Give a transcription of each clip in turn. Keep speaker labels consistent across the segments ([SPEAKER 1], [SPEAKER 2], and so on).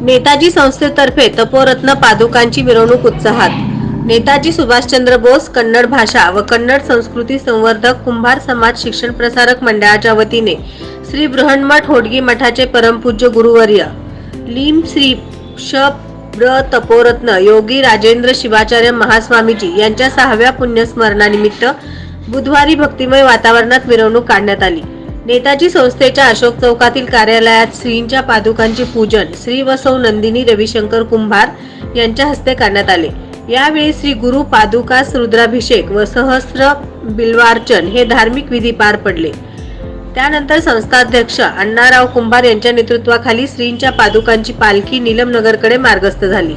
[SPEAKER 1] नेताजी संस्थेतर्फे तपोरत्न पादुकांची मिरवणूक उत्साहात। नेताजी सुभाषचंद्र बोस कन्नड भाषा व कन्नड संस्कृती संवर्धक कुंभार समाज शिक्षण प्रसारक मंडळाच्या वतीने श्री बृहन्मठ होडगी मठाचे परमपूज्य गुरुवर्य लीम श्री प्र तपोरत्न योगी राजेंद्र शिवाचार्य महास्वामीजी यांच्या 6व्या पुण्यस्मरणानिमित्त बुधवारी भक्तिमय वातावरणात मिरवणूक काढण्यात आली। नेताजी संस्थेच्या अशोक चौकातील कार्यालयात श्रींच्या पादुकांचे पूजन श्री व सौ नंदिनी रविशंकर कुंभार यांच्या हस्ते करण्यात आले। यावेळी श्री गुरु पादुका रुद्राभिषेक व सहस्त्र बिल्वार्चन हे धार्मिक विधी पार पडले। त्यानंतर संस्थाध्यक्ष अण्णाराव कुंभार यांच्या नेतृत्वाखाली श्रींच्या पादुकांची पालखी नीलमनगरकडे मार्गस्थ झाली।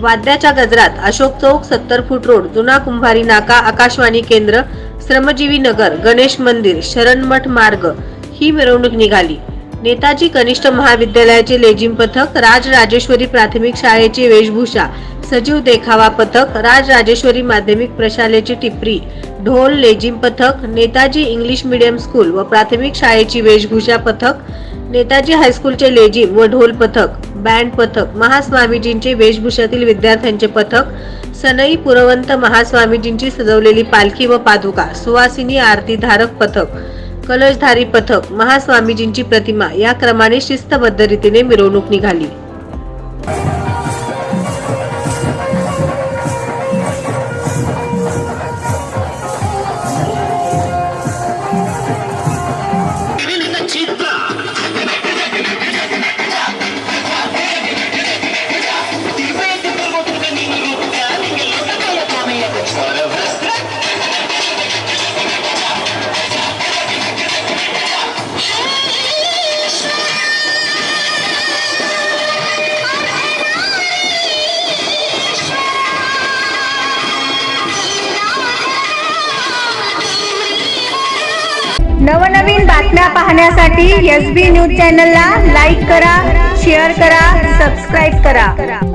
[SPEAKER 1] वाद्याच्या गजरात अशोक चौक, 70 फूट रोड, जुना कुंभारी नाका, आकाशवाणी केंद्र, श्रमजीवी नगर, गणेश मंदिर, शरणमठ मार्ग ही मिरवणूक निघाली। नेताजी कनिष्ठ महाविद्यालयाचे लेझिम पथक, राजराजेश्वरी प्राथमिक शाळेची वेशभूषा सजीव देखावा पथक, राजराजेश्वरी माध्यमिक प्रशालेची टिपरी, ढोल लेझिम पथक, नेताजी इंग्लिश मीडियम स्कूल व प्राथमिक शाळेची वेशभूषा पथक, नेताजी हायस्कूलचे लेझिम व ढोल पथक, बँड पथक, महास्वामीजींचे वेशभूषातील विद्यार्थ्यांचे पथक, सनई पुरवंत महास्वामीजींची सजवलेली पालखी व पादुका, सुवासिनी आरती धारक पथक, कलशधारी पथक, महास्वामीजींची प्रतिमा या क्रमाने शिस्तबद्ध रीतीने मिरवणूक निघाली।
[SPEAKER 2] नवनवीन बातम्या पाहण्यासाठी SB न्यूज चॅनलला लाईक करा, शेअर करा, सबस्क्राईब करा।